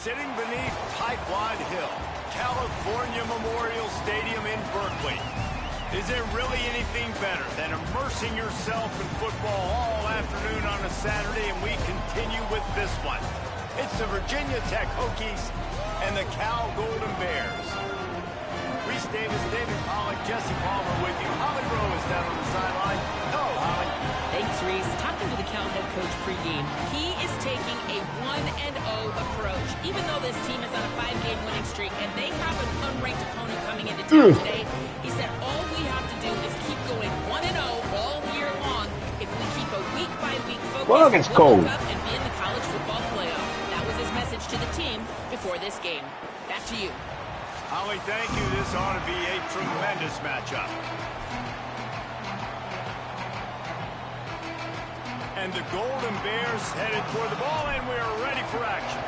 Sitting beneath Pipeline Hill, California Memorial Stadium in Berkeley. Is there really anything better than immersing yourself in football all afternoon on a Saturday? And we continue with this one. It's the Virginia Tech Hokies and the Cal Golden Bears. Reese Davis, David Pollack, Jesse Palmer with you. Holly Rowe is down on the sideline. Hello, Holly. Thanks, Reese. Talking to the Cal head coach pregame, he is taking a 1-0 approach. Even though this team is on a 5-game winning streak and they have an unranked opponent coming into town today, he said all we have to do is keep going 1-0 all year long. If we keep a week-by-week focus, well, it's cold. Up and be in the college football playoff. That was his message to the team before this game. Back to you. Holly, thank you. This ought to be a tremendous matchup. And the Golden Bears headed toward the ball, and we're ready for action.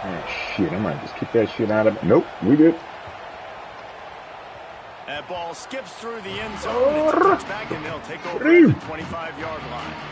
Oh, shit. I might just kick that shit out of it. Nope, we did. That ball skips through the end zone. It's a touchback, and they'll take over at the 25-yard line.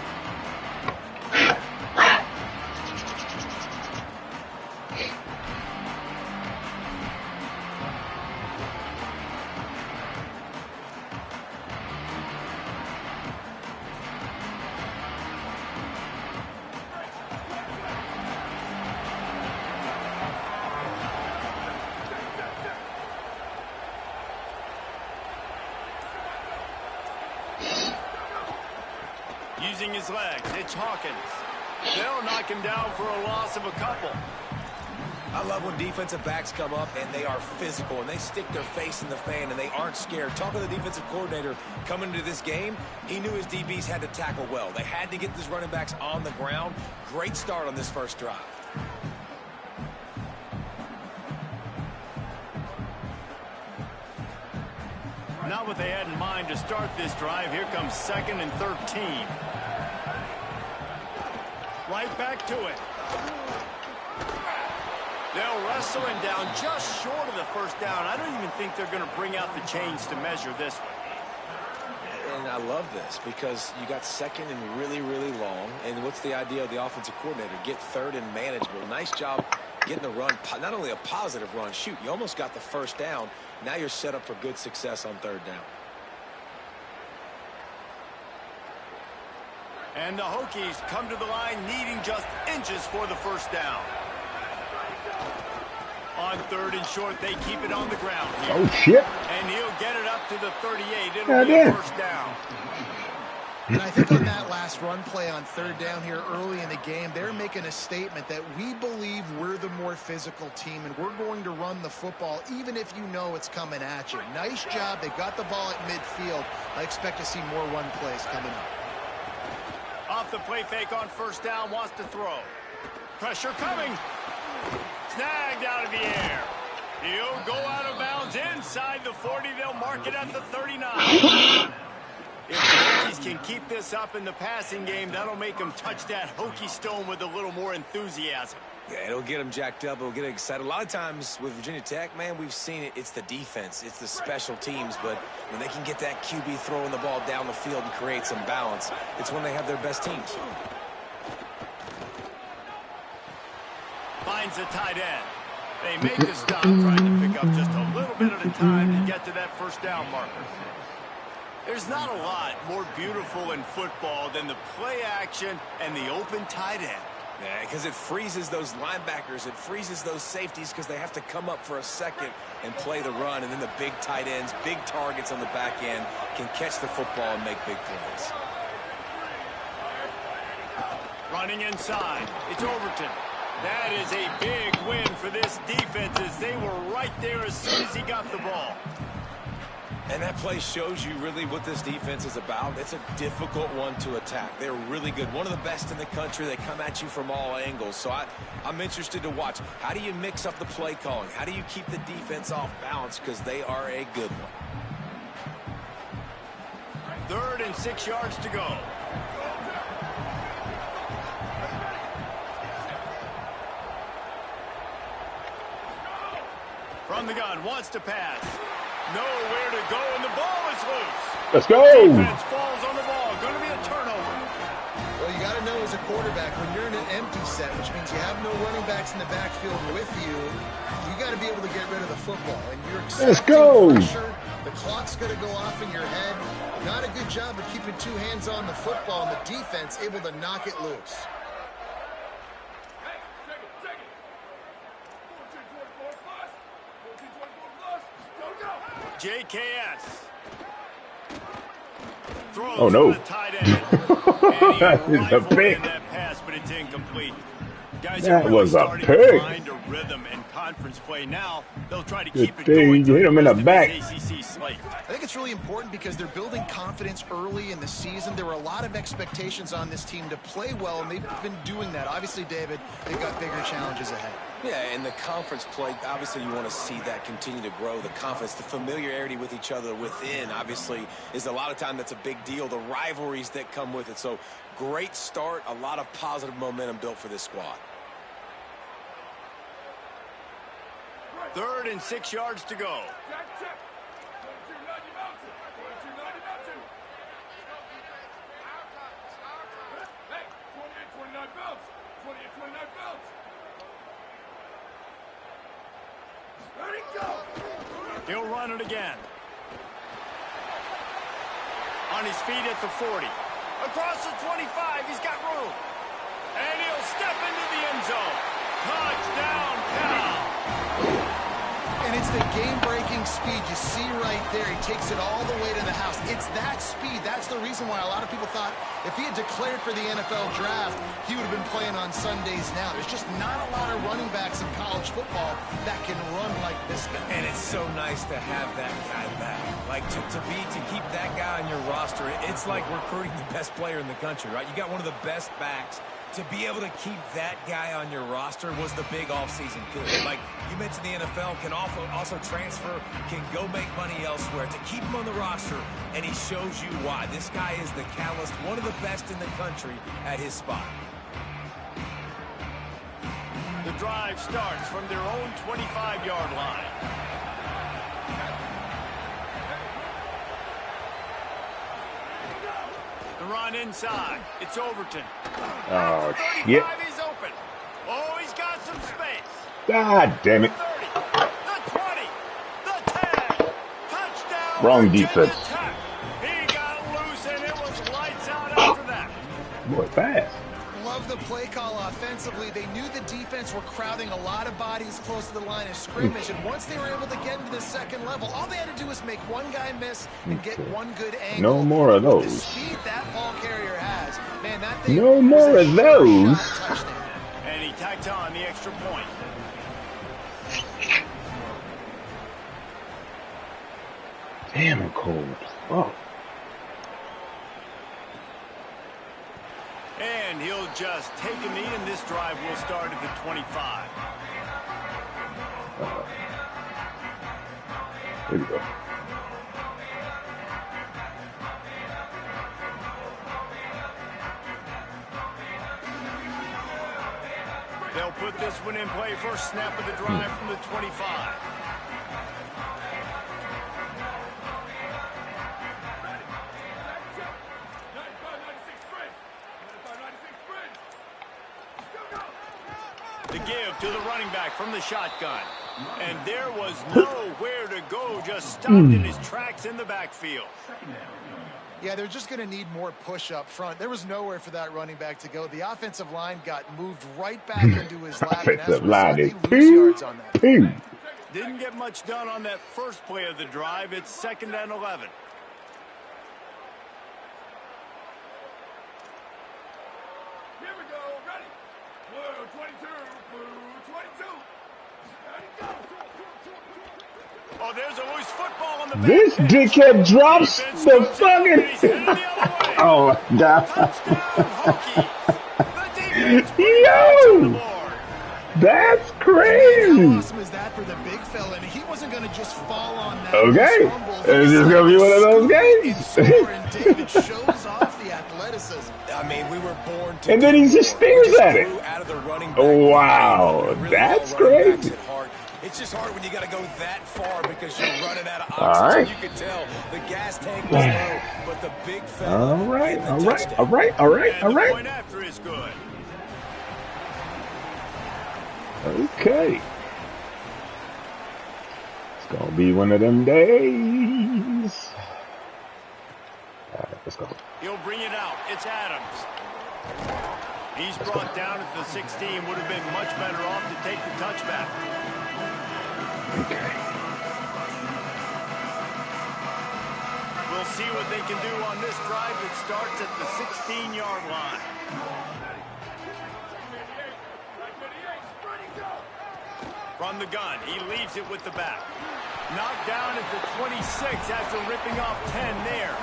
Using his legs, it's Hawkins. They'll knock him down for a loss of a couple. I love when defensive backs come up and they are physical and they stick their face in the fan and they aren't scared. Talking to the defensive coordinator coming into this game, he knew his DBs had to tackle well. They had to get these running backs on the ground. Great start on this first drive. Not what they had in mind to start this drive. Here comes 2nd and 13. Right back to it. They'll wrestle him down just short of the first down. I don't even think they're going to bring out the chains to measure this one. And I love this because you got 2nd and really, really long. And what's the idea of the offensive coordinator? Get 3rd and manageable. Nice job getting the run. Not only a positive run, shoot, you almost got the first down. Now you're set up for good success on 3rd down. And the Hokies come to the line needing just inches for the first down. On 3rd and short, they keep it on the ground here. Oh, shit. And he'll get it up to the 38. It'll be a first down. And I think on that last run play on 3rd down here early in the game, they're making a statement that we believe we're the more physical team and we're going to run the football even if you know it's coming at you. Nice job. They got the ball at midfield. I expect to see more run plays coming up. Off the play fake on first down, wants to throw. Pressure coming. Snagged out of the air. He'll go out of bounds inside the 40. They'll mark it at the 39. If the Hokies can keep this up in the passing game, that'll make them touch that Hokie stone with a little more enthusiasm. Yeah, it'll get them jacked up. It'll get them excited. A lot of times with Virginia Tech, man, we've seen it. It's the defense. It's the special teams. But when they can get that QB throwing the ball down the field and create some balance, it's when they have their best teams. Finds the tight end. They make the stop, trying to pick up just a little bit at a time to get to that first down marker. There's not a lot more beautiful in football than the play action and the open tight end. Yeah, because it freezes those linebackers. It freezes those safeties because they have to come up for a second and play the run. And then the big tight ends, big targets on the back end can catch the football and make big plays. Running inside. It's Overton. That is a big win for this defense as they were right there as soon as he got the ball. And that play shows you really what this defense is about. It's a difficult one to attack. They're really good. One of the best in the country. They come at you from all angles. So I'm interested to watch. How do you mix up the play calling? How do you keep the defense off balance? Because they are a good one. 3rd and 6 yards to go. From the gun, wants to pass. Nowhere to go, and the ball is loose. Let's go. Defense falls on the ball. Going to be a turnover. Well, you got to know as a quarterback, when you're in an empty set, which means you have no running backs in the backfield with you, you got to be able to get rid of the football. And you're expecting pressure. The clock's going to go off in your head. Not a good job of keeping two hands on the football, and the defense able to knock it loose. JKS. Oh no. That is a pick. That pass, but it's incomplete. Guys That really was a starting pick. to find a rhythm in conference play now. They'll try to keep it going. You hit him in the back. ACC slate. I think it's really important because they're building confidence early in the season. There were a lot of expectations on this team to play well, and they've been doing that. Obviously, David, they've got bigger challenges ahead. Yeah, in the conference play, obviously you want to see that continue to grow. The confidence, the familiarity with each other within, obviously, is a lot of time that's a big deal. The rivalries that come with it. So, great start. A lot of positive momentum built for this squad. 3rd and 6 yards to go. He'll run it again. On his feet at the 40. Across the 25, he's got room. And he'll step into the end zone. Touchdown, Cal. And it's the game-breaking speed you see right there. He takes it all the way to the house. It's that speed. That's the reason why a lot of people thought if he had declared for the NFL draft, he would have been playing on Sundays now. There's just not a lot of running backs in college football that can run like this guy. And it's so nice to have that guy back. Like, to keep that guy on your roster, it's like recruiting the best player in the country, right? You got one of the best backs. To be able to keep that guy on your roster was the big offseason coup. Like you mentioned, the NFL can also transfer, can go make money elsewhere. To keep him on the roster, and he shows you why. This guy is the catalyst, one of the best in the country at his spot. The drive starts from their own 25-yard line. The run inside. It's Overton. Oh, shit. He's open. Oh, he's got some space. God damn it. 30, the 20, the 10. Touchdown. Wrong defense. He got loose, and it was lights out after that. Boy, fast. Love the play call offensively. They knew the defense were crowding a lot of bodies close to the line of scrimmage, and once they were able to get into the second level, all they had to do was make one guy miss and get one good angle. No more of those. The speed that ball carrier has, man, that thing No more of those. And he tacked on the extra point. Damn, I'm cold. Oh. And he'll just take a knee, and this drive will start at the 25. Here we go. They'll put this one in play. First snap of the drive from the 25. The give to the running back from the shotgun. And there was nowhere to go, just stopped in his tracks in the backfield. Yeah, they're just going to need more push up front. There was nowhere for that running back to go. The offensive line got moved right back into his lap. Offensive line is yards on that. Didn't get much done on that first play of the drive. It's 2nd and 11. Here we go, ready. Blue 22, blue 22. Ready, go. Oh, there's a loose football on the back. This dickhead drops the fucking. Oh, God. Yo! That's crazy. How awesome is that for the big fella? And he wasn't going to just fall on that. Okay. It's just going to be one of those games. And David shows off the athleticism. I mean, we were born to. And then he just stares at it. Out of the running back. Wow, that's crazy. It's just hard when you got to go that far because you're running out of All oxygen. right. You can tell the gas tank was low, but the big fella. All right, getting the all right, touchdown. all right, all right, all And the right. point after is good. Okay. It's gonna be one of them days. All right, let's go. He'll bring it out. It's Adams. He's brought down at the 16. Would have been much better off to take the touchback. Okay. We'll see what they can do on this drive that starts at the 16-yard line. From the gun, he leaves it with the back. Knocked down at the 26 after ripping off 10 there.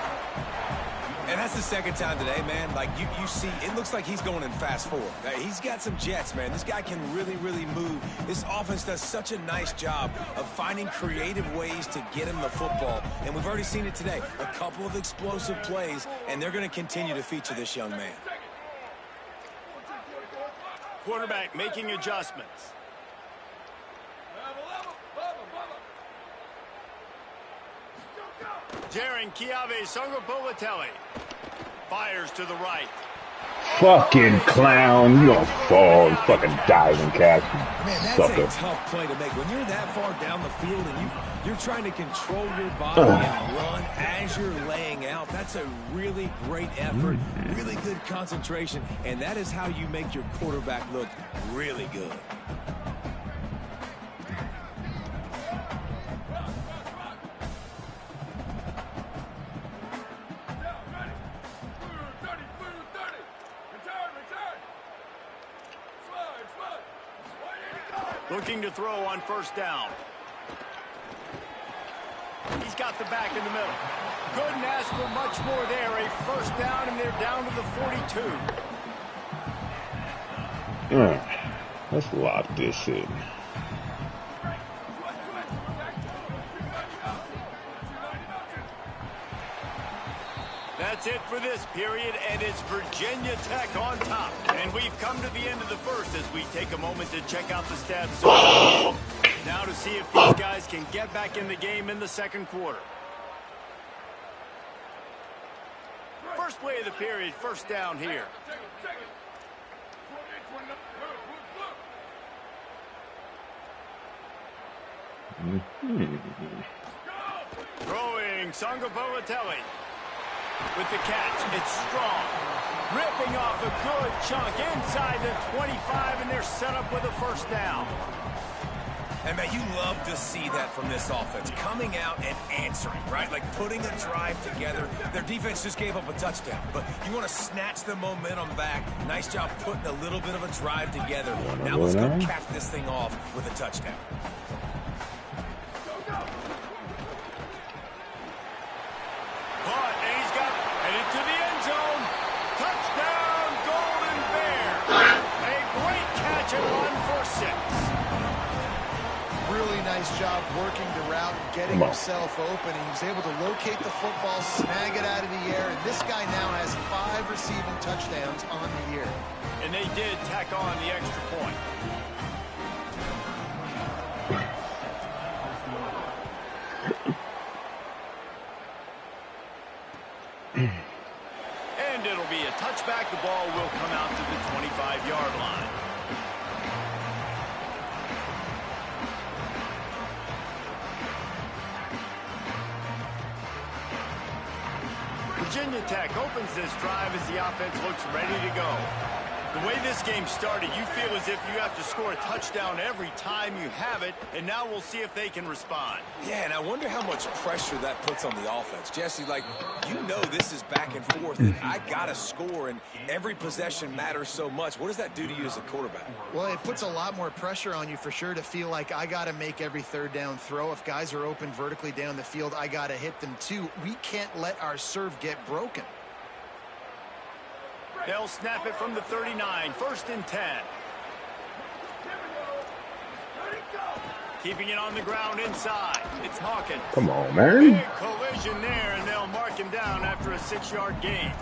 And that's the second time today, man. Like, you see, it looks like he's going in fast forward. He's got some jets, man. This guy can really, really move. This offense does such a nice job of finding creative ways to get him the football. And we've already seen it today. A couple of explosive plays, and they're going to continue to feature this young man. Quarterback making adjustments. Jaron Kiave Songopolatelli fires to the right. Fucking clown. You gonna fall and fucking dive and catch. Man, that's Sucker. a tough play to make. When you're that far down the field and you're trying to control your body and run as you're laying out, that's a really great effort, really good concentration, and that is how you make your quarterback look really good. Looking to throw on first down. He's got the back in the middle. Couldn't ask for much more there. A first down, and they're down to the 42. Let's lock this in. That's it for this period, and it's Virginia Tech on top. And we've come to the end of the first as we take a moment to check out the stats. Now to see if these guys can get back in the game in the second quarter. First play of the period, first down here. Throwing Songopolatelli. With the catch, it's strong. Ripping off a good chunk inside the 25, and they're set up with a first down. And, man, you love to see that from this offense. Coming out and answering, right? Like putting a drive together. Their defense just gave up a touchdown. But you want to snatch the momentum back. Nice job putting a little bit of a drive together. Now let's go cap this thing off with a touchdown. Nice job working the route, getting himself open. He was able to locate the football, snag it out of the air, and this guy now has 5 receiving touchdowns on the year. And they did tack on the extra point. And it'll be a touchback. The ball will come out to the 25-yard line. Virginia Tech opens this drive as the offense looks ready to go. The way this game started, you feel as if you have to score a touchdown every time you have it, and now we'll see if they can respond. Yeah, and I wonder how much pressure that puts on the offense. Jesse, like, you know this is back and forth, and I got to score, and every possession matters so much. What does that do to you as a quarterback? Well, it puts a lot more pressure on you for sure to feel like I got to make every third down throw. If guys are open vertically down the field, I got to hit them too. We can't let our serve get broken. They'll snap it from the 39, first and 10. Keeping it on the ground inside. It's Hawkins. Come on, man. Big collision there, and they'll mark him down after a 6-yard gain.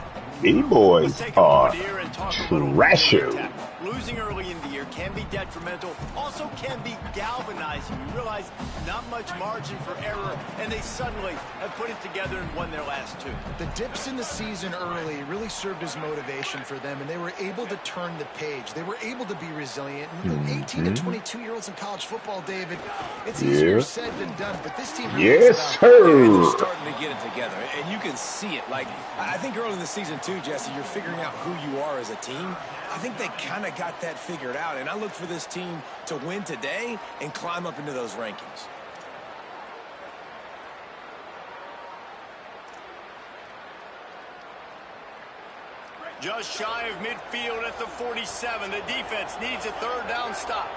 These Let's boys take a moment are here and talk a little bit trashy. attack. Losing early in the year can be detrimental, also can be galvanizing. You realize not much margin for error, and they suddenly have put it together and won their last two. The dips in the season early really served as motivation for them, and they were able to turn the page. They were able to be resilient. And 18 to 22-year-olds in college football, David, it's easier said than done, but this team really is Yes, about And they're sir. starting to get it together, and you can see it. Like, I think early in the season, too, Jesse, you're figuring out who you are as a team. I think they kind of got that figured out, and I look for this team to win today and climb up into those rankings. Just shy of midfield at the 47. The defense needs a third down stop.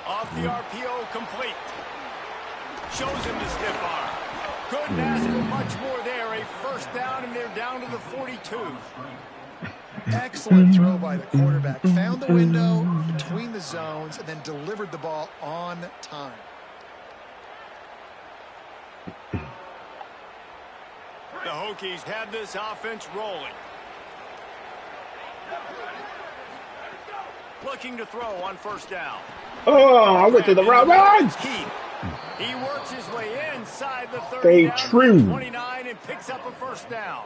Off the RPO, complete. Shows him the stiff arm. Good pass, but much more there. A first down, and they're down to the 42. excellent throw by the quarterback. Found the window between the zones and then delivered the ball on time. The Hokies have this offense rolling. Looking to throw on first down. Oh, I went to the wrong one. He works his way inside the 30 Stay down to true. the 29 and picks up a first down.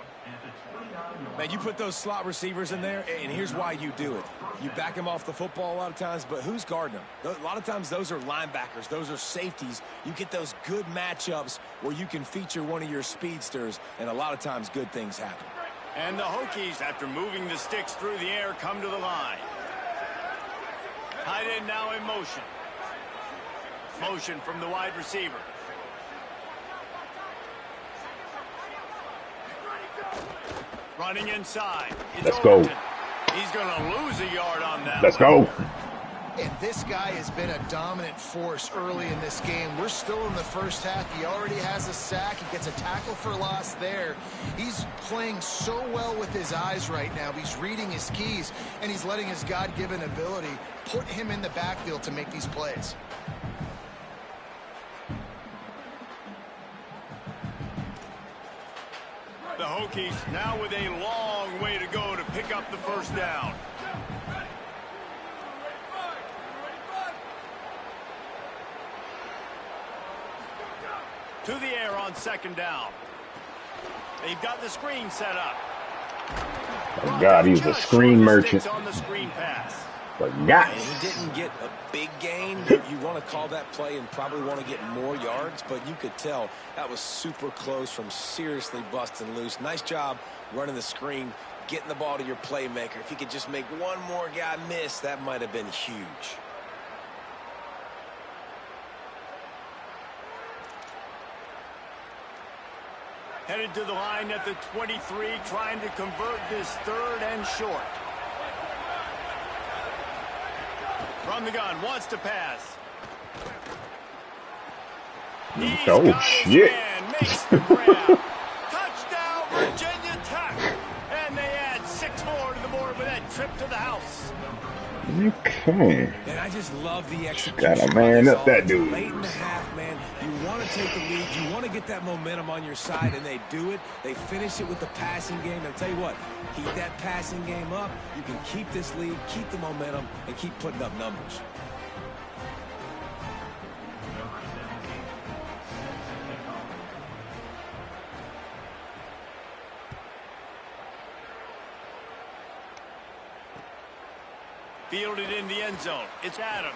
Man, you put those slot receivers in there, and here's why you do it. You back them off the football a lot of times, but who's guarding them? A lot of times those are linebackers. Those are safeties. You get those good matchups where you can feature one of your speedsters, and a lot of times good things happen. And the Hokies, after moving the sticks through the air, come to the line. Tight end now in motion. Motion from the wide receiver. Running inside. It's Let's go. Overton. He's going to lose a yard on that. Let's one. go. And this guy has been a dominant force early in this game. We're still in the first half. He already has a sack. He gets a tackle for loss there. He's playing so well with his eyes right now. He's reading his keys, and he's letting his God-given ability put him in the backfield to make these plays. The Hokies now with a long way to go to pick up the first down. To the air on second down. They've got the screen set up. Oh, God, he's a screen merchant. On the screen pass. Forgot. And he didn't get a big gain. You want to call that play and probably want to get more yards, but you could tell that was super close from seriously busting loose. Nice job running the screen, getting the ball to your playmaker. If you could just make one more guy miss, that might have been huge. Headed to the line at the 23, trying to convert this third and short. From the gun, wants to pass. He's Oh, got his shit. man, makes the grab. Touchdown, Virginia Tech. And they add 6 more to the board with that trip to the house. Okay. And I just love the execution. Gotta man up that offense. dude. Late in the half, man, you want to take the lead. You want to get that momentum on your side, and they do it. They finish it with the passing game. And I'll tell you what, keep that passing game up. You can keep this lead, keep the momentum, and keep putting up numbers. Fielded in the end zone. It's Adams.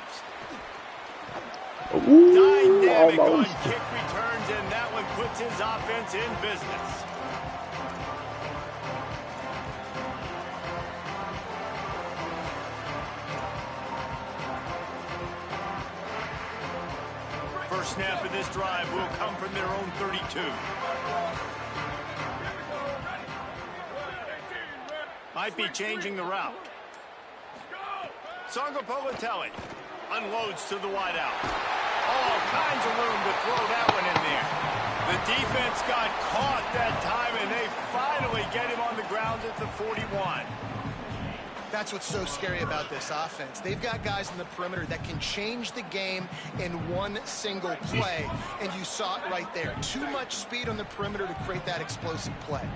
Ooh, Dynamic on almost. kick returns, and that one puts his offense in business. First snap of this drive will come from their own 32. Might be changing the route. Sangopolitelli unloads to the wideout. All kinds of room to throw that one in there. The defense got caught that time, and they finally get him on the ground at the 41. That's what's so scary about this offense. They've got guys in the perimeter that can change the game in one single play, and you saw it right there. Too much speed on the perimeter to create that explosive play.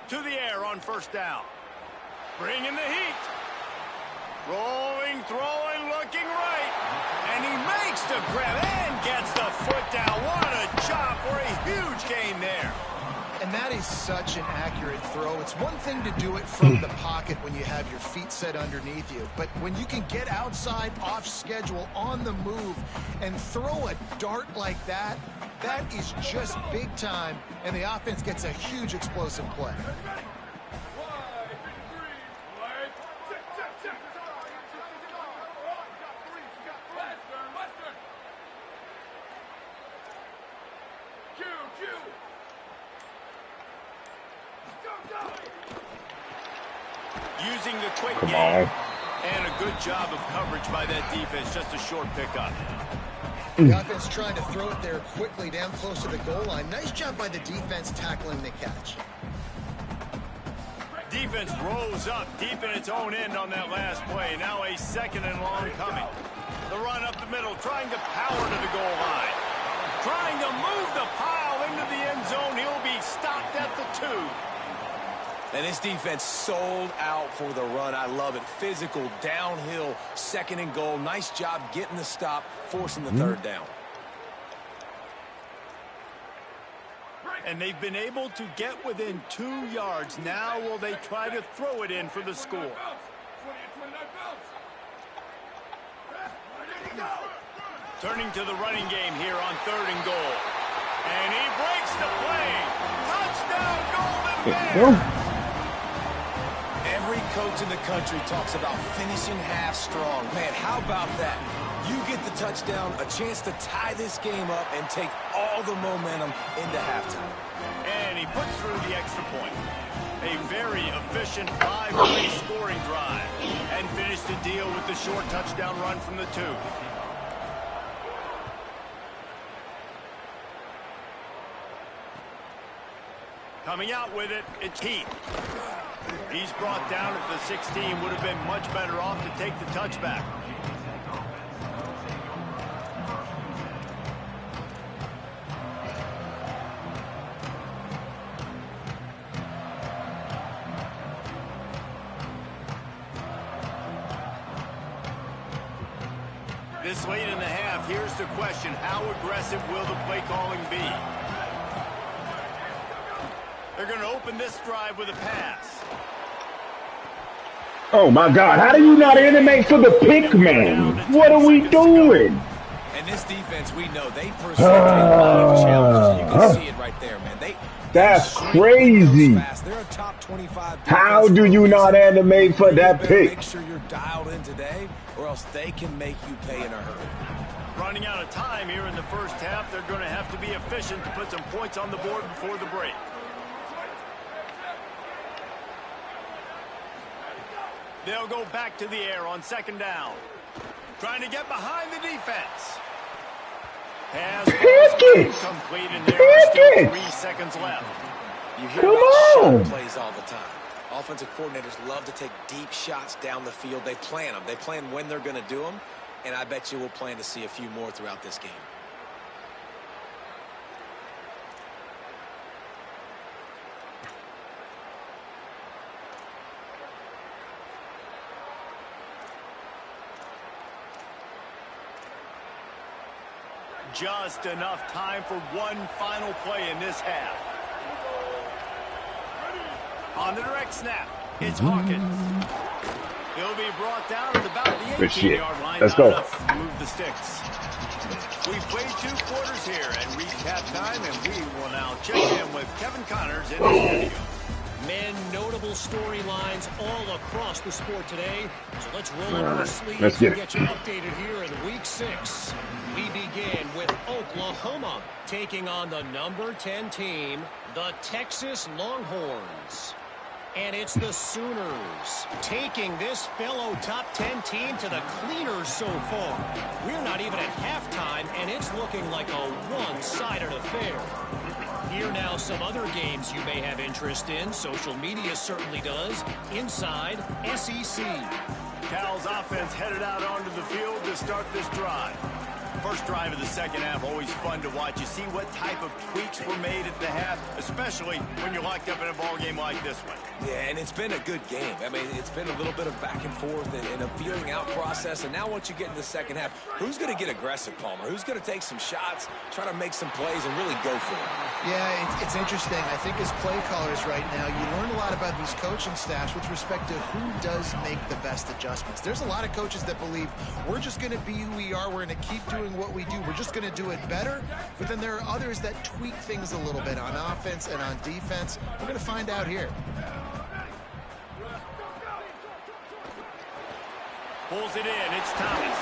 To the air on first down. Bringing the heat. Rolling, throwing, looking right. And he makes the grab and gets the foot down. What a job for a huge gain there. And that is such an accurate throw. It's one thing to do it from the pocket when you have your feet set underneath you. But when you can get outside, off schedule, on the move, and throw a dart like that, that is just big time. And the offense gets a huge explosive play. Using the quick game. And a good job of coverage by that defense. Just a short pickup. The offense trying to throw it there quickly down close to the goal line. Nice job by the defense tackling the catch. Defense rose up deep in its own end on that last play. Now a second and long coming. The run up the middle, trying to power to the goal line. Trying to move the pile into the end zone. He'll be stopped at the 2. And this defense sold out for the run. I love it. Physical, downhill, second and goal. Nice job getting the stop, forcing the third down. And they've been able to get within 2 yards. Now will they try to throw it in for the score? Turning to the running game here on 3rd and goal. And he breaks the play. Touchdown, Golden Bears! Every coach in the country talks about finishing half strong. Man, how about that? You get the touchdown, a chance to tie this game up and take all the momentum into halftime. And he puts through the extra point. A very efficient 5-play scoring drive. And finished the deal with the short touchdown run from the 2. Coming out with it, it's Heat. He's brought down at the 16. Would have been much better off to take the touchback. This late in the half, here's the question. How aggressive will the play calling be? They're going to open this drive with a pass. Oh, my God. How do you not animate for the pick, man? What are we doing? And this defense, we know, they present a lot of challenges. You can see it right there, man. That's crazy. They're a top 25 defense. How do you not animate for that pick? Make sure you're dialed in today, or else they can make you pay in a hurry. Running out of time here in the first half. They're going to have to be efficient to put some points on the board before the break. They'll go back to the air on 2nd down. Trying to get behind the defense. Pass complete, and there are still 3 seconds left. You hear about shot plays all the time. Offensive coordinators love to take deep shots down the field. They plan them. They plan when they're going to do them, and I bet you we'll plan to see a few more throughout this game. Just enough time for one final play in this half. On the direct snap, it's Hawkins. He'll be brought down at about the 18-yard line. Let's go. Move the sticks. We've played 2 quarters here and reached halftime, and we will now check in with Kevin Connors in the studio. Men, notable storylines all across the sport today. So let's roll up our sleeves Let's get and get you updated here in Week 6. We begin with Oklahoma taking on the number 10 team, the Texas Longhorns. And it's the Sooners taking this fellow top 10 team to the cleaners so far. We're not even at halftime, and it's looking like a one-sided affair. Here now some other games you may have interest in. Social media certainly does. Inside SEC. Cal's offense headed out onto the field to start this drive. First drive of the second half, always fun to watch. You see what type of tweaks were made at the half, especially when you're locked up in a ball game like this one. Yeah, and it's been a good game. I mean, it's been a little bit of back and forth and a feeling out process. And now once you get in the second half, who's going to get aggressive, Palmer? Who's going to take some shots, try to make some plays, and really go for it? Yeah, it's interesting. I think as play callers right now, you learn a lot about these coaching staffs with respect to who does make the best adjustments. There's a lot of coaches that believe we're just going to be who we are. We're going to keep doing what we do. We're just going to do it better. But then there are others that tweak things a little bit on offense and on defense. We're going to find out here. Pulls it in. It's Thomas.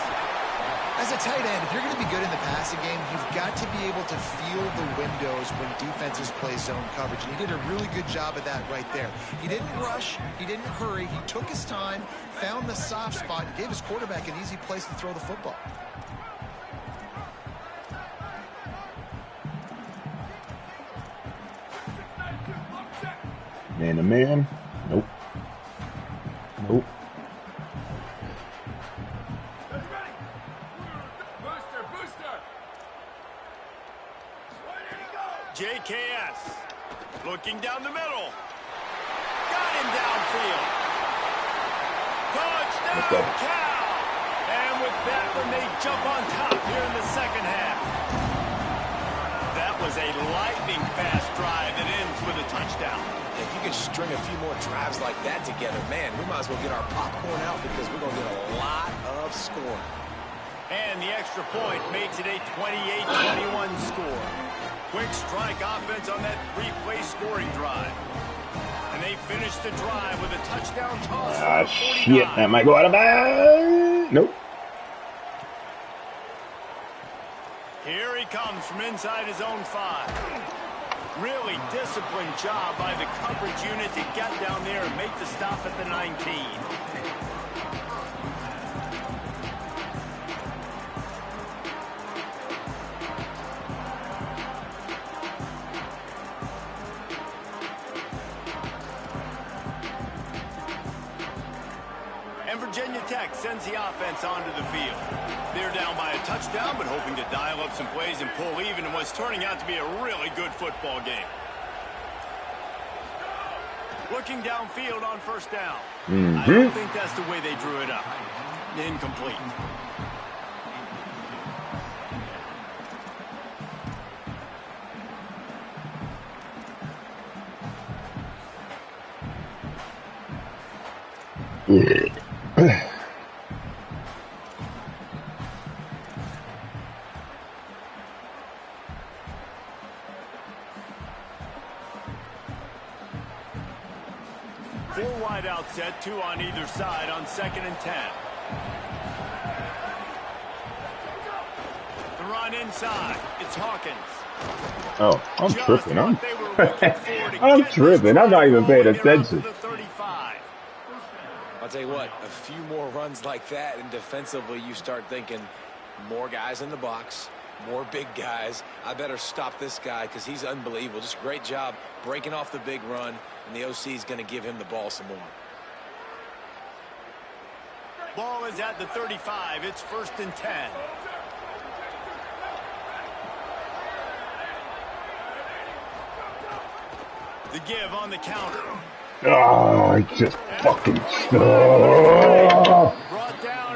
As a tight end, if you're going to be good in the passing game, you've got to be able to feel the windows when defenses play zone coverage. And he did a really good job of that right there. He didn't rush. He didn't hurry. He took his time, found the soft spot, and gave his quarterback an easy place to throw the football. Man to man. Nope. Nope. JKS looking down the middle. Got him downfield. Touchdown, Cal! And with that one, they jump on top here in the second half. That was a lightning-fast drive that ends with a touchdown. If you can string a few more drives like that together, man, we might as well get our popcorn out because we're going to get a lot of scoring. And the extra point makes it a 28-21 score. Quick strike offense on that three-play scoring drive. And they finish the drive with a touchdown toss. Ah, shit. That might go out of bounds. Nope. Here he comes from inside his own 5. Really disciplined job by the coverage unit to get down there and make the stop at the 19. And Virginia Tech sends the offense onto the field. They're down by a touchdown, but hoping to dial up some plays and pull even in what's turning out to be a really good football game. Looking downfield on first down. I don't think that's the way they drew it up. Incomplete. Four wide out set, 2 on either side on 2nd and 10. The run inside. It's Hawkins. Oh, I'm tripping. I'm tripping. I'm not even paying attention. I'll tell you what, a few more runs like that, and defensively you start thinking more guys in the box, more big guys. I better stop this guy because he's unbelievable. Just a great job breaking off the big run, and the OC is going to give him the ball some more. Ball is at the 35. It's 1st and 10. The give on the counter. Oh, I just fucking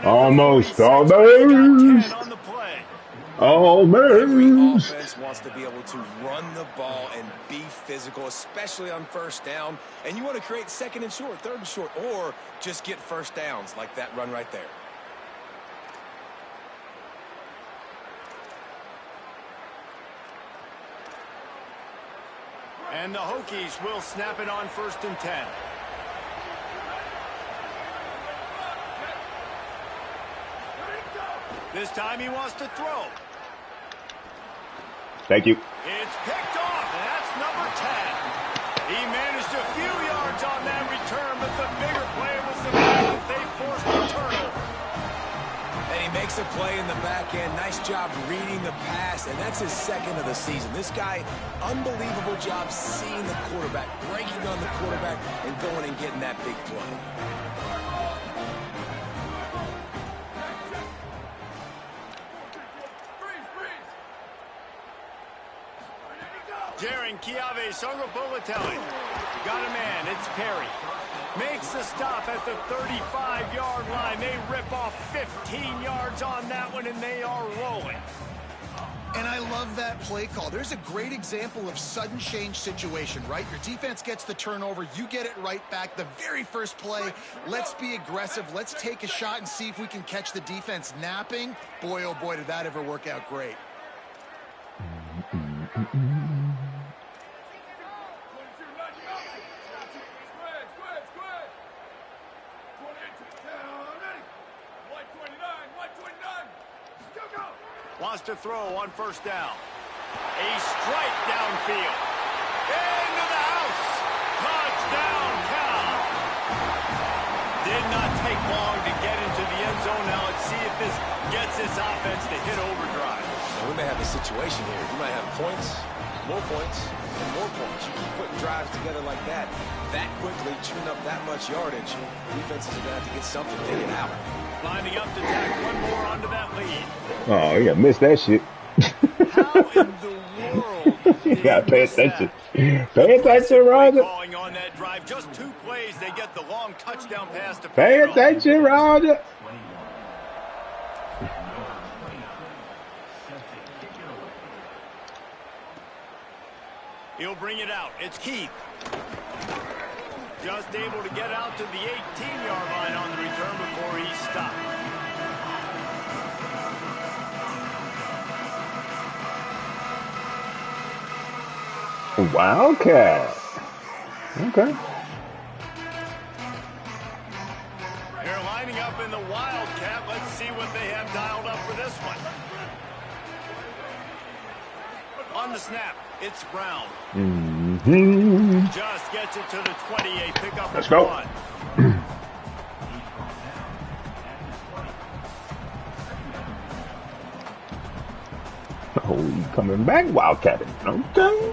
almost. Every offense wants to be able to run the ball and be physical, especially on first down. And you want to create 2nd and short, 3rd and short, or just get first downs like that run right there. And the Hokies will snap it on 1st and 10. This time he wants to throw. Thank you. It's picked off, and that's number 10. He managed a few yards on that return, but the bigger play was the fact that they forced the turnover. And he makes makes a play in the back end. Nice job reading the pass, and that's his second of the season. This guy, unbelievable job seeing the quarterback, breaking on the quarterback, and going and getting that big play. Jaron Chiave Songapolatelli. Got a man. It's Perry. Makes the stop at the 35-yard line. They rip off 15 yards on that one, and they are rolling. And I love that play call. There's a great example of sudden change situation, right? Your defense gets the turnover. You get it right back. The very first play, let's be aggressive. Let's take a shot and see if we can catch the defense napping. Boy, oh boy, did that ever work out great. Wants to throw on first down. A strike downfield. Into the house. Touchdown, Cal. Did not take long to get into the end zone. Now let's see if this gets this offense to hit overdrive. Now, we may have a situation here. You might have points, and more points. You keep putting drives together like that quickly, chewing up that much yardage. Defenses are going to have to get something to get out. Lining up to tack one more onto that lead. Oh, you gotta miss that shit. How in the world? You gotta pay attention. Pay attention, Roger. Calling on that drive. Just 2 plays, they get the long touchdown pass to Pay attention, Roger. He'll bring it out. It's Keith. Just able to get out to the 18-yard line on the return before he stopped. Wildcat. Okay. They're lining up in the Wildcat. Let's see what they have dialed up for this one. On the snap, it's Brown. Just gets it to the 28. Pick up. Let's go. One. Oh, you coming back, Wildcat. Okay.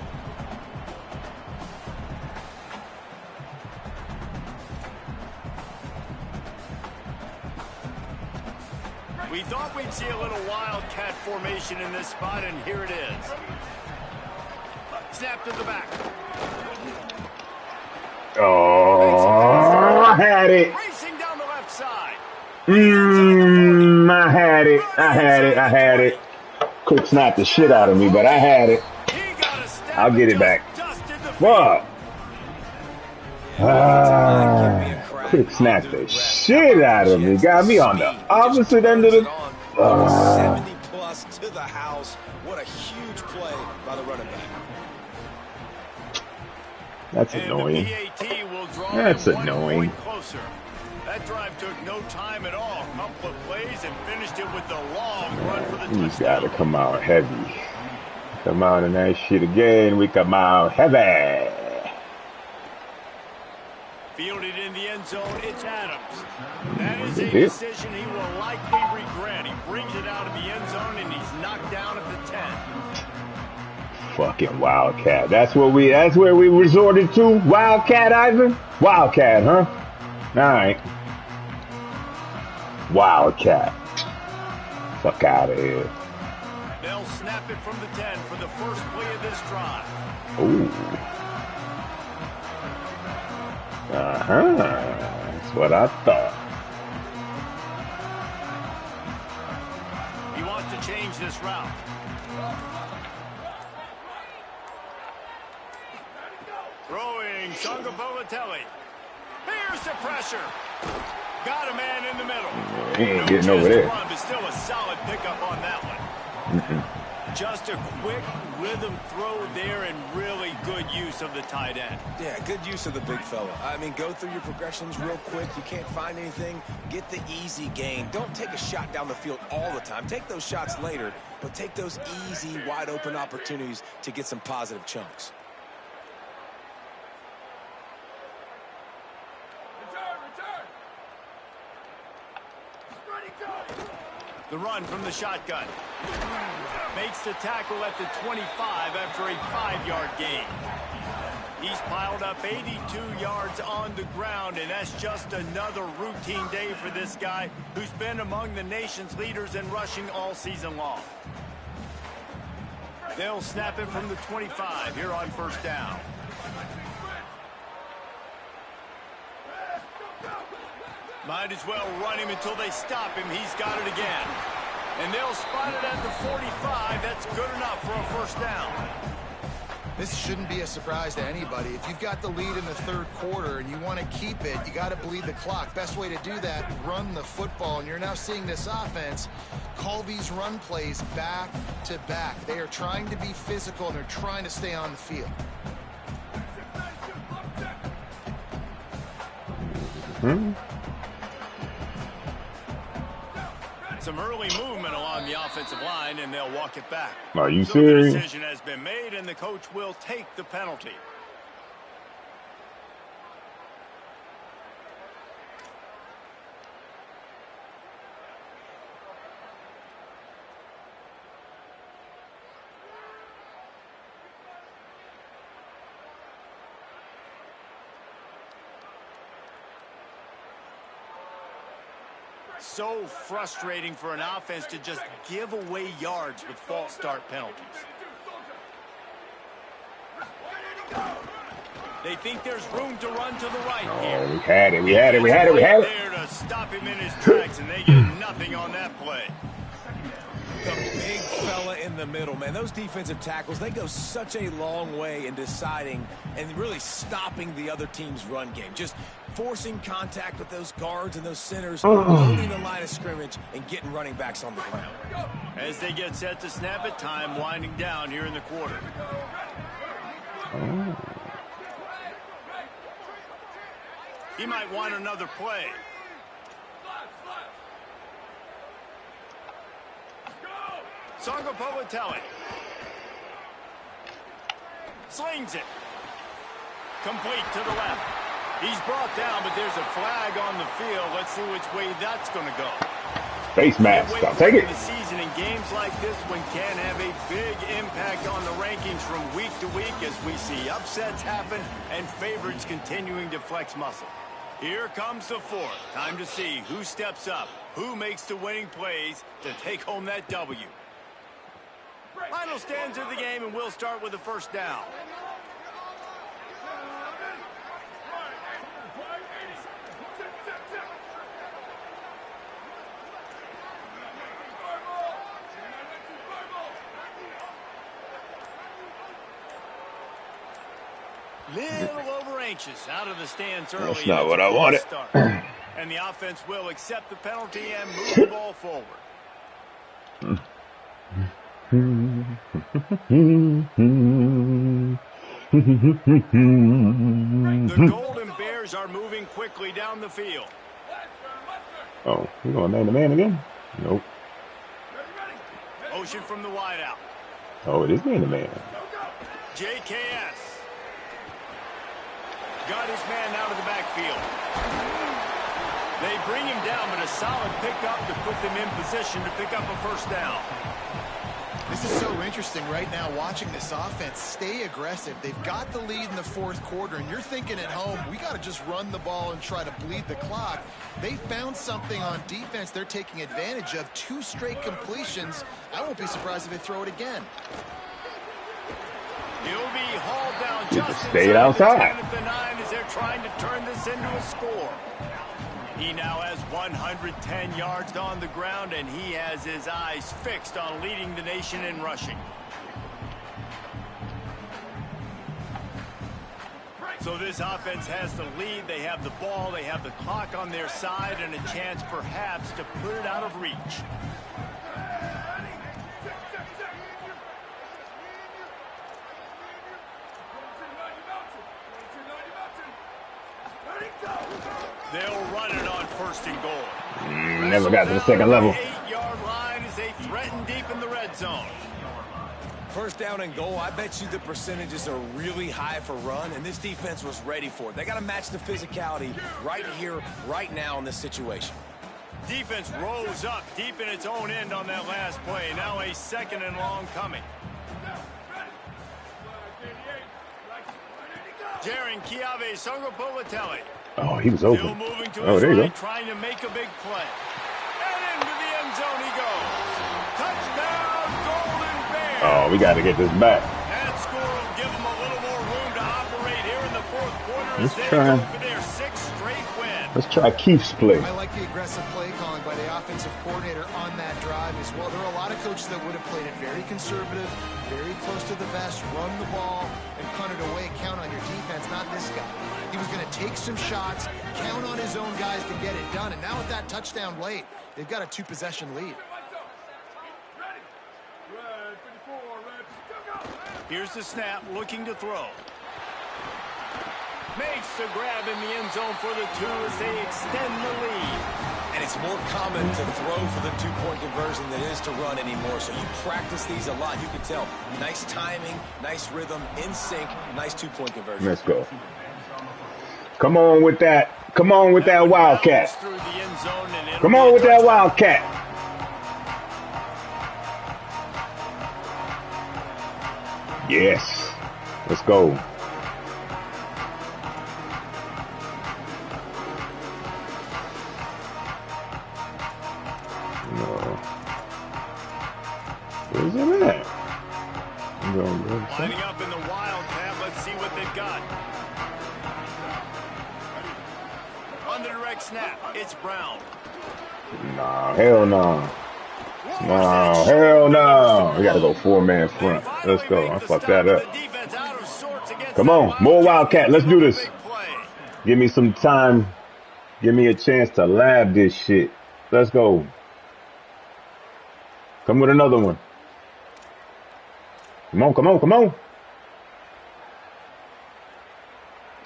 We thought we'd see a little Wildcat formation in this spot, and here it is. Snap to the back. Oh, I had it. Racing down the left side. I had it. I had it. Quick snap the shit out of me, but I had it. I'll get it back. Fuck. Quick snap the shit out of me. Got me on the opposite end of the... 70 plus to the house. What a huge play by the running back. That's annoying. That's annoying. That drive took no time at all. A couple of plays and finished it with the long run for the touchdown. He's got to come out heavy. Come out in that shit again. We come out heavy. Fielded in the end zone, it's Adams. That is a decision he will likely regret. He brings it out of the end zone and he's knocked down at the 10. Fucking Wildcat. That's where we resorted to. Wildcat, Ivan? Wildcat, huh? Alright. Wildcat. Fuck out of here. They'll snap it from the 10 for the first play of this drive. Ooh. That's what I thought. He wants to change this route. Throwing Songapolatelli. Here's the pressure. Got a man in the middle. He ain't getting over there. Run, but still a solid pickup on that one. Just a quick rhythm throw there and really good use of the tight end. Yeah, good use of the big fella. I mean, go through your progressions real quick. You can't find anything. Get the easy gain. Don't take a shot down the field all the time. Take those shots later, but take those easy, wide open opportunities to get some positive chunks. The run from the shotgun. Makes the tackle at the 25 after a 5-yard gain. He's piled up 82 yards on the ground, and that's just another routine day for this guy who's been among the nation's leaders in rushing all season long. They'll snap it from the 25 here on first down. Might as well run him until they stop him. He's got it again. And they'll spot it at the 45. That's good enough for a first down. This shouldn't be a surprise to anybody. If you've got the lead in the third quarter and you want to keep it, you got to bleed the clock. Best way to do that, run the football. And you're now seeing this offense call these run plays back to back. They are trying to be physical, and they're trying to stay on the field. Some early movement along the offensive line, and they'll walk it back. Are you So serious? the decision has been made, and the coach will take the penalty. So frustrating for an offense to just give away yards with false start penalties. They think there's room to run to the right here. Oh, we had it. We had it. We had it. We had it. There to stop him in his tracks, and they get nothing on that play. The big fella in the middle, man. Those defensive tackles, they go such a long way in deciding and really stopping the other team's run game. Just forcing contact with those guards and those centers, holding the line of scrimmage, and getting running backs on the ground. As they get set to snap it, time winding down here in the quarter. He might want another play. Songo Povatelli slings it. Complete to the left. He's brought down, but there's a flag on the field. Let's see which way that's going to go. Face mask. I'll take it. The season in games like this one can have a big impact on the rankings from week to week as we see upsets happen and favorites continuing to flex muscle. Here comes the fourth. Time to see who steps up, who makes the winning plays to take home that W. Final stands of the game, and we'll start with the first down. Little over anxious out of the stands early. That's not what I wanted. And the offense will accept the penalty and move the ball forward. The Golden Bears are moving quickly down the field. Oh, we're going to name the man again? Nope. Motion from the wideout. Oh, it is man the man. JKS. Got his man out of the backfield. They bring him down, but a solid pickup to put them in position to pick up a first down. This is so interesting right now, watching this offense stay aggressive. They've got the lead in the fourth quarter, and you're thinking at home, we got to just run the ball and try to bleed the clock. They found something on defense they're taking advantage of. 2 straight completions. I won't be surprised if they throw it again. He'll be hauled down just stayed outside. The 10 at the 9 as they're trying to turn this into a score. He now has 110 yards on the ground, and he has his eyes fixed on leading the nation in rushing. So this offense has the lead. They have the ball. They have the clock on their side and a chance perhaps to put it out of reach. They'll run it on first and goal. Never got to the second level. 8-yard line as they threaten deep in the red zone. First down and goal, I bet you the percentages are really high for run, and this defense was ready for it. They got to match the physicality right here, right now in this situation. Defense rose up deep in its own end on that last play. Now a 2nd and long coming. Jaron Chiave Songopolitelli. Oh, he was open. Still moving to Oh, his there you right, go. trying to make a big play. And into the end zone he goes. Touchdown, Golden Bears. Oh, we got to get this back. That score will give them a little more room to operate here in the 4th quarter as Let's they try. go for their 6th straight win. Let's try Keith's play. I like the aggressive play calling by the offensive coordinator on that drive as well. There are a lot of coaches that would have played it very conservative, very close to the vest, run the ball, and punt it away, count on your defense, not this guy. He was going to take some shots, count on his own guys to get it done, and now with that touchdown late, they've got a 2-possession lead. Here's the snap, looking to throw. Makes the grab in the end zone for the 2 as they extend the lead. And it's more common to throw for the 2-point conversion than it is to run anymore. So you practice these a lot. You can tell. Nice timing, nice rhythm, in sync, nice 2-point conversion. Let's go. Come on with that. Come on with that Wildcat. Come on with that Wildcat. Yes. Let's go. Where's him at? Lining up in the Wildcat. Let's see what they've got. On the direct snap, it's Brown. Nah, hell no. No, hell no. We got to go 4-man front. Let's go. I fucked that up. Come on, more Wildcat. Let's do this. Give me some time. Give me a chance to lab this shit. Let's go. Come with another one. Come on, come on, come on.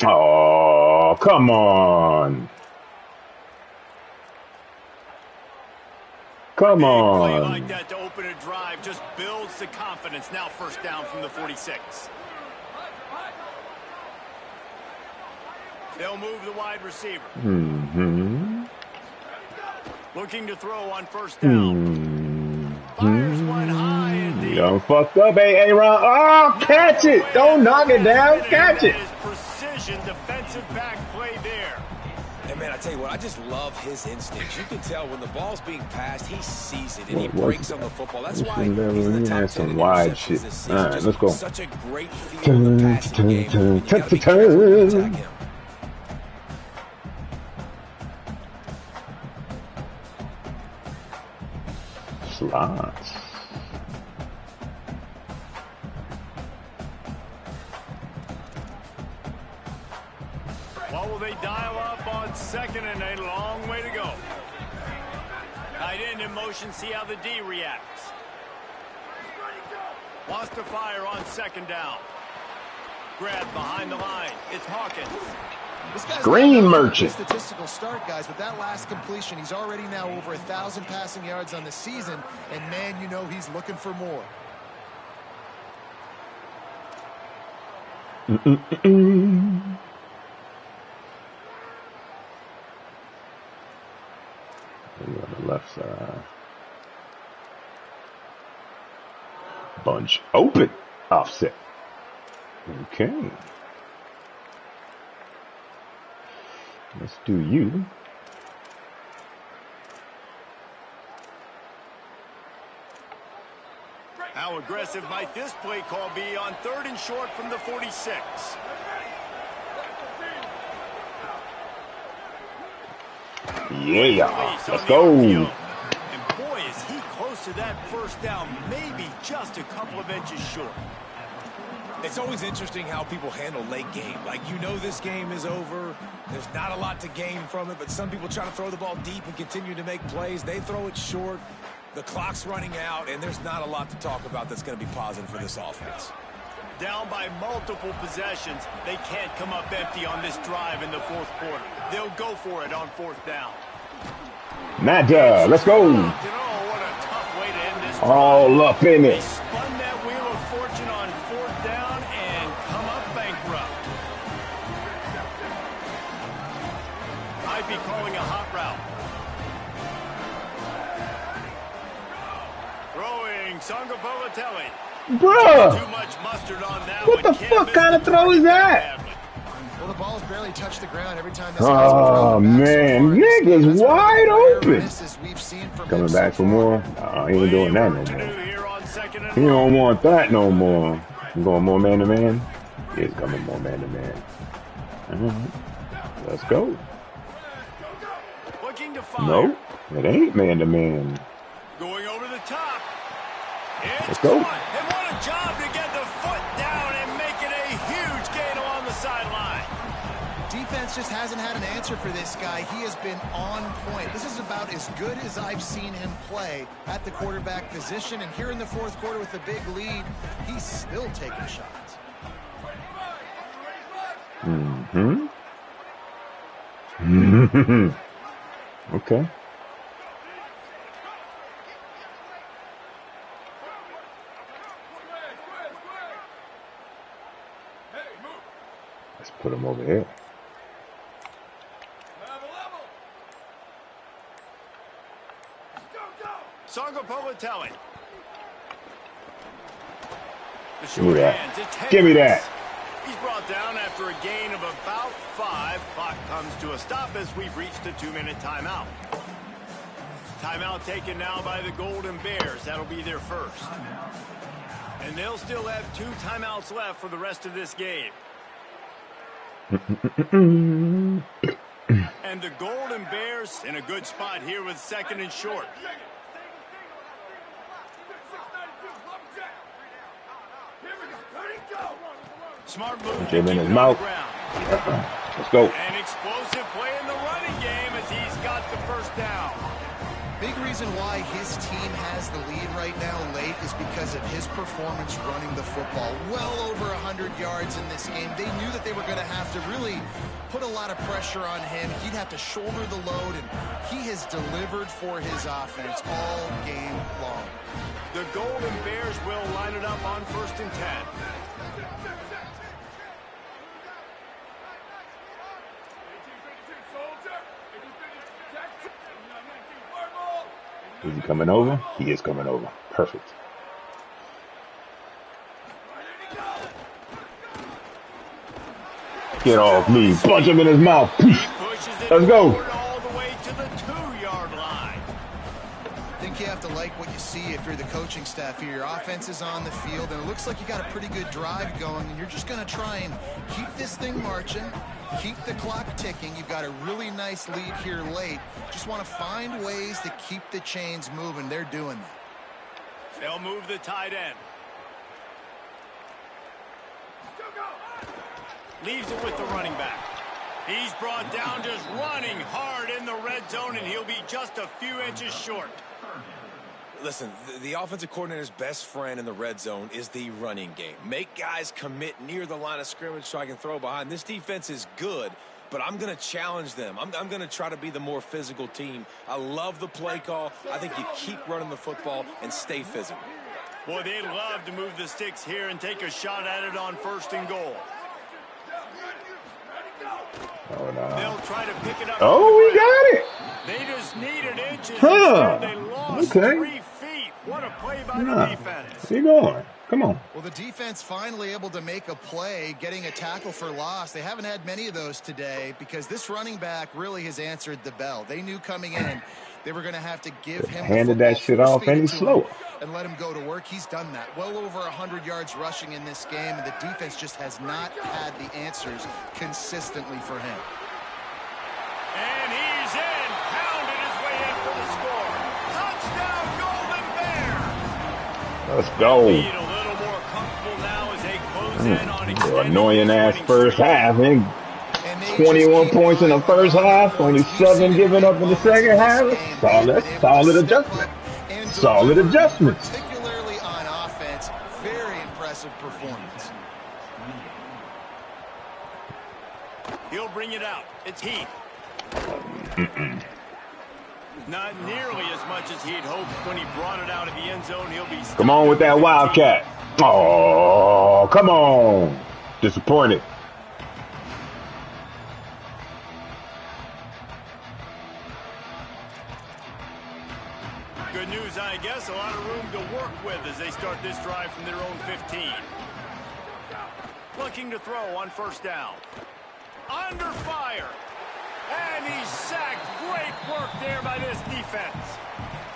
Oh, come on. Come Play on. like that to open a drive just builds the confidence. Now 1st down from the 46. They'll move the wide receiver. Mm-hmm. Looking to throw on 1st down. Fires one high and deep. Done fucked up, Aaron. Oh, catch it. Don't knock it down. Catch it. Precision defensive back play there. And man, I tell you what, I just love his instincts. You can tell when the ball's being passed, he sees it and he What breaks was on the football. That's What's why the level? he's in the Yeah, top 10 some in wide interceptions shit. this season. All right, Just let's go. Such a great feel in the passing game. You gotta be careful when you attack him. Slots. What will they dial up on 2nd and a long way to go? Tight end in motion, see how the D reacts. Wants to fire on 2nd down. Grab behind the line. It's Hawkins. This guy's Green got a Merchant. Statistical start, guys. With that last completion, he's already now over 1,000 passing yards on the season, and man, you know he's looking for more. On the left side. Bunch open. Offset. Okay. Let's do you. How aggressive might this play call be on 3rd and short from the 46? Yeah. Let's go. And boy, is he close to that 1st down, maybe just a couple of inches short. It's always interesting how people handle late game. Like, you know this game is over. There's not a lot to gain from it, but some people try to throw the ball deep and continue to make plays. They throw it short. The clock's running out, and there's not a lot to talk about that's going to be positive for this offense. Down by multiple possessions, they can't come up empty on this drive in the 4th quarter. They'll go for it on 4th down. Nada. Let's go. Oh, what a tough way to end this drive. All up in They it. spun that wheel of fortune on 4th down and come up bankrupt. Might be calling a hot route. Songo Balotelli. Bruh! Too much mustard on that What one. the fuck kind of throw is that? Well, the ball's barely touched the ground every time this Oh, man. Nigga's wide open. Coming back for more? Nah, he ain't doing that no more. He don't want that no more. You going more man-to-man? Yeah, he's coming more man-to-man. Let's go. Looking to fire. No, it ain't man-to-man. Going over the top. Let's go. And what a job to get the foot down and make it a huge gain along the sideline. Defense just hasn't had an answer for this guy. He has been on point. This is about as good as I've seen him play at the quarterback position. And here in the fourth quarter with a big lead, he's still taking shots. Okay. Let's put him over here. Songo Balotelli. Give me that. Give me that. He's brought down after a gain of about 5. Clock comes to a stop as we've reached a 2-minute timeout. Timeout taken now by the Golden Bears. That'll be their first. And they'll still have 2 timeouts left for the rest of this game. And the Golden Bears in a good spot here with 2nd and short. Smart move. Jim in his mouth. Let's go. An explosive play in the running game as he's got the first down. Big reason why his team has the lead right now late is because of his performance running the football. Well over 100 yards in this game. They knew that they were going to have to really put a lot of pressure on him. He'd have to shoulder the load, and he has delivered for his offense all game long. The Golden Bears will line it up on 1st and 10. Is he coming over? He is coming over. Perfect. Get off me. Punch him in his mouth. Let's go. All the way to the 2-yard line. I think you have to like what you see if you're the coaching staff here. Your offense is on the field, and it looks like you got a pretty good drive going, and you're just going to try and keep this thing marching, keep the clock ticking. You've got a really nice lead here late. Just want to find ways to keep the chains moving. They're doing that. They'll move the tight end. Leaves it with the running back. He's brought down just running hard in the red zone, and he'll be just a few inches short. Listen, the offensive coordinator's best friend in the red zone is the running game. Make guys commit near the line of scrimmage so I can throw behind. This defense is good, but I'm going to challenge them. I'm going to try to be the more physical team. I love the play call. I think you keep running the football and stay physical. Boy, they'd love to move the sticks here and take a shot at it on 1st and goal. Oh, no. They'll try to pick it up. Oh, we got it. They just needed inches. Huh. They lost Okay. 3 feet. What a play by the defense. Keep going. Come on. Well, the defense finally able to make a play, getting a tackle for loss. They haven't had many of those today because this running back really has answered the bell. They knew coming in they were going to have to give him handed that shit off any slower and let him go to work. He's done that. Well over 100 yards rushing in this game, and the defense just has not had the answers consistently for him. And he's in, pounded his way in for the score. Touchdown, Golden Bears. Let's go. Lead a little more comfortable now as they close in on extending annoying ass this first winning half. 21 points in the first half, only 7 given up in the second half. Solid adjustment. Solid adjustments. Particularly on offense, very impressive performance. He'll bring it out. It's Heath. Not nearly as much as he'd hoped when he brought it out of the end zone. He'll be. Come on with that Wildcat. Oh, come on. Disappointed. Good news, I guess. A lot of room to work with as they start this drive from their own 15. Looking to throw on first down. Under fire. And he's sacked. Great work there by this defense.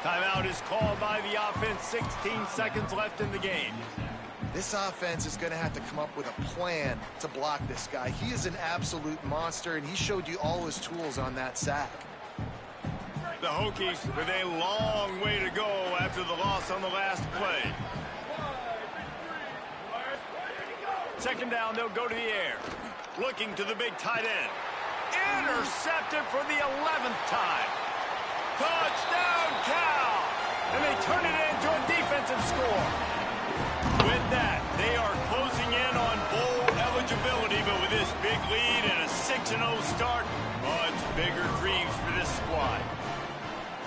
Timeout is called by the offense. 16 seconds left in the game. This offense is going to have to come up with a plan to block this guy. He is an absolute monster, and he showed you all his tools on that sack. The Hokies with a long way to go after the loss on the last play. Second down, they'll go to the air. Looking to the big tight end. Intercepted for the 11th time. Touchdown, Cal! And they turn it into a defensive score. With that, they are closing in on bowl eligibility, but with this big lead and a 6-0 start, much bigger dreams for this squad.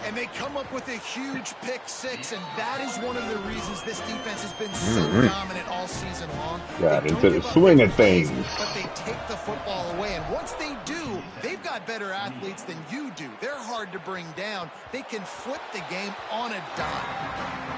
And they come up with a huge pick six, and that is one of the reasons this defense has been so dominant all season long. Got into the swing of things. But they take the football away, and once they do, they've got better athletes than you do. They're hard to bring down. They can flip the game on a dime.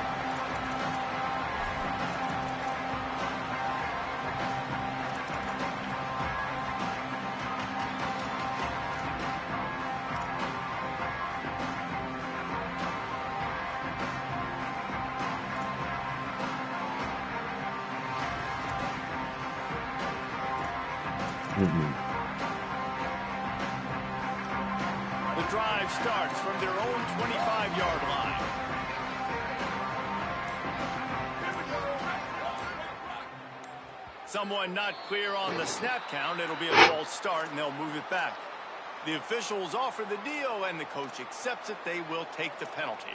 The drive starts from their own 25-yard line. Someone not clear on the snap count. It'll be a false start, and they'll move it back. The officials offer the deal, and the coach accepts it. They will take the penalty.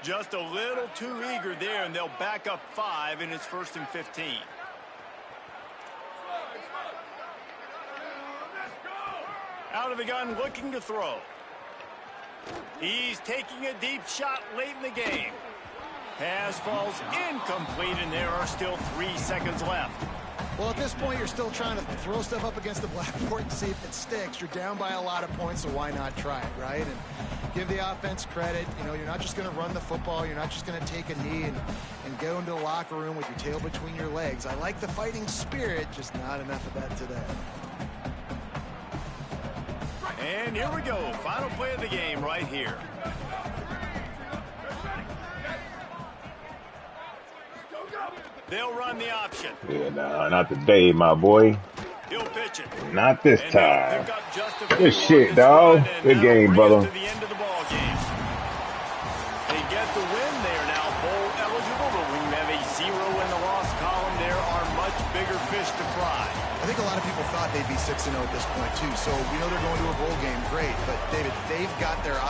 Just a little too eager there, and they'll back up 5, and it's 1st and 15. Out of the gun, looking to throw. He's taking a deep shot late in the game. Pass falls incomplete, and there are still 3 seconds left. Well, at this point, you're still trying to throw stuff up against the blackboard and see if it sticks. You're down by a lot of points, so why not try it, right? And give the offense credit. You know, you're not just going to run the football. You're not just going to take a knee and go into the locker room with your tail between your legs. I like the fighting spirit, just not enough of that today. And here we go. Final play of the game right here. They'll run the option. Yeah, nah, not today, my boy. He'll pitch it. Not this And time. pick up just a few Good on shit, this dog. run, and Good that'll game, bring us brother. to the end of the ball game. They get the win. They are now bowl eligible, but when you have a 0 in the loss column, there are much bigger fish to fry. I think a lot of people thought they'd be 6-0 at this point, too. So we know they're going to a bowl game. Great. But, David, they've got their